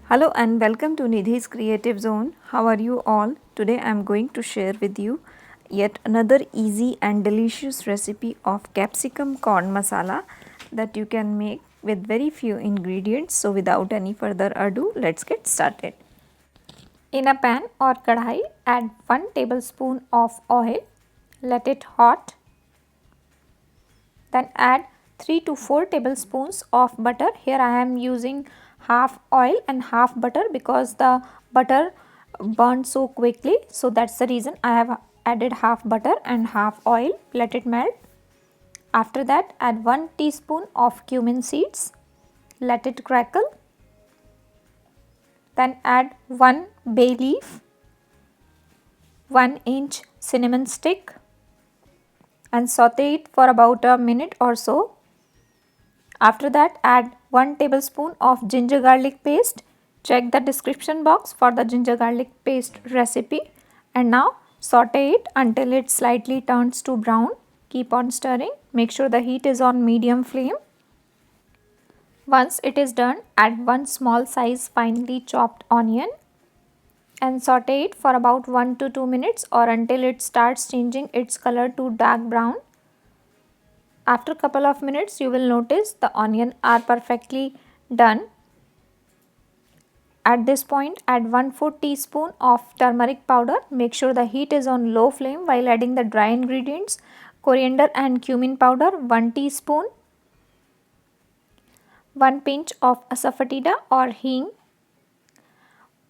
Hello and welcome to Nidhi's Creative Zone. How are you all? Today I am going to share with you yet another easy and delicious recipe of capsicum corn masala that you can make with very few ingredients. So without any further ado, let's get started. In a pan or kadhai, add 1 tablespoon of oil. Let it hot. Then add 3 to 4 tablespoons of butter. Here I am using half oil and half butter because the butter burns so quickly. So that's the reason I have added half butter and half oil. Let it melt. After that add 1 teaspoon of cumin seeds. Let it crackle. Then add 1 bay leaf, 1-inch cinnamon stick and saute it for about a minute or so. After that add 1 tablespoon of ginger garlic paste. Check the description box for the ginger garlic paste recipe. And now saute it until it slightly turns to brown. Keep on stirring. Make sure the heat is on medium flame. Once it is done, add 1 small size finely chopped onion and saute it for about 1 to 2 minutes or until it starts changing its color to dark brown. After a couple of minutes, you will notice the onion are perfectly done. At this point, add 1/4 teaspoon of turmeric powder. Make sure the heat is on low flame while adding the dry ingredients. Coriander and cumin powder 1 teaspoon. 1 pinch of asafoetida or hing.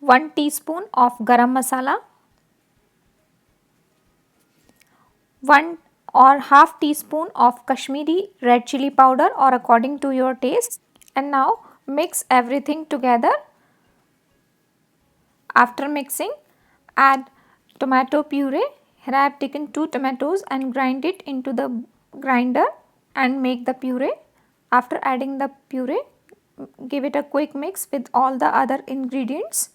1 teaspoon of garam masala. 1 or half teaspoon of Kashmiri red chili powder or according to your taste. And now mix everything together. After mixing, add tomato puree. Here I have taken 2 tomatoes and grind it into the grinder and make the puree. After adding the puree, give it a quick mix with all the other ingredients.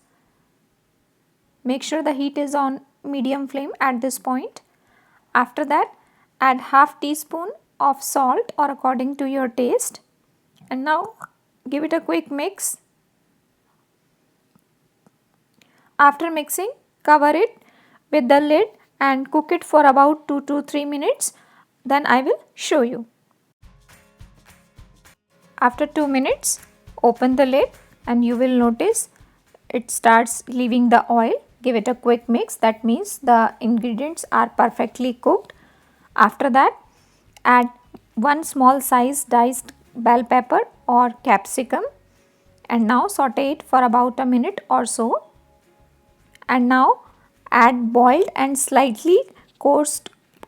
Make sure the heat is on medium flame at this point. After that, add half teaspoon of salt or according to your taste. And now give it a quick mix. After mixing, cover it with the lid and cook it for about 2 to 3 minutes. Then I will show you. After 2 minutes, open the lid and you will notice it starts leaving the oil. Give it a quick mix. That means the ingredients are perfectly cooked. After that, add 1 small size diced bell pepper or capsicum and now saute it for about a minute or so. And now add boiled and slightly coarse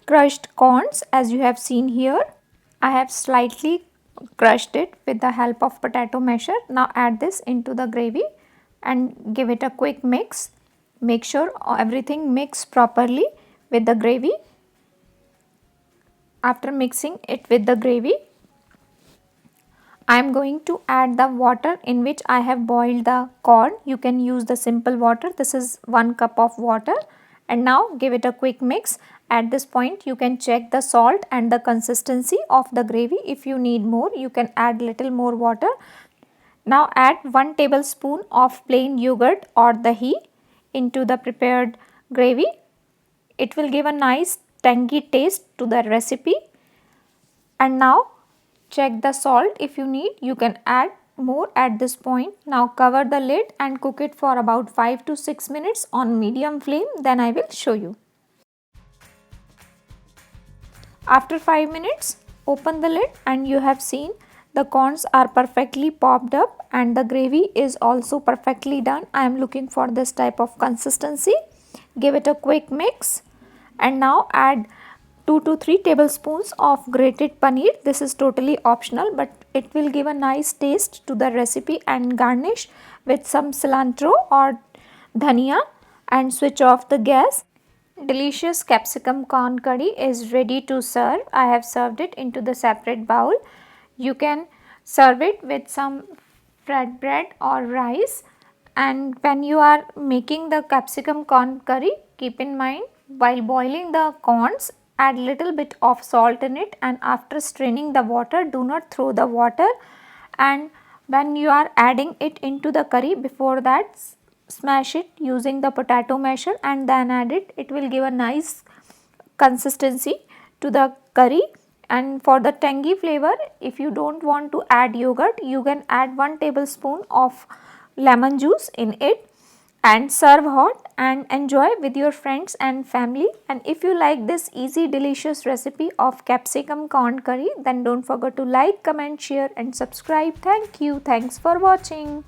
crushed corns as you have seen here. I have slightly crushed it with the help of potato masher. Now add this into the gravy and give it a quick mix. Make sure everything mix properly with the gravy. After mixing it with the gravy, I am going to add the water in which I have boiled the corn. You can use the simple water. This is 1 cup of water. And now give it a quick mix. At this point, you can check the salt and the consistency of the gravy. If you need more, you can add little more water. Now add 1 tablespoon of plain yogurt or dahi into the prepared gravy. It will give a nice tangy taste to the recipe. And now check the salt. If you need, you can add more at this point. Now cover the lid and cook it for about 5 to 6 minutes on medium flame. Then I will show you. After 5 minutes, open the lid and you have seen the corns are perfectly popped up and the gravy is also perfectly done. I am looking for this type of consistency. Give it a quick mix and now add 2 to 3 tablespoons of grated paneer. This is totally optional but it will give a nice taste to the recipe and garnish with some cilantro or dhania and switch off the gas. Delicious capsicum corn curry is ready to serve. I have served it into the separate bowl. You can serve it with some fried bread or rice. And when you are making the capsicum corn curry, keep in mind while boiling the corns, add little bit of salt in it and after straining the water, do not throw the water and When you are adding it into the curry, before that smash it using the potato masher and then add it. It will give a nice consistency to the curry. And for the tangy flavor, if you don't want to add yogurt, you can add 1 tablespoon of lemon juice in it and serve hot and enjoy with your friends and family. And if you like this easy delicious recipe of capsicum corn curry, then don't forget to like, comment, share and subscribe. Thank you. Thanks for watching.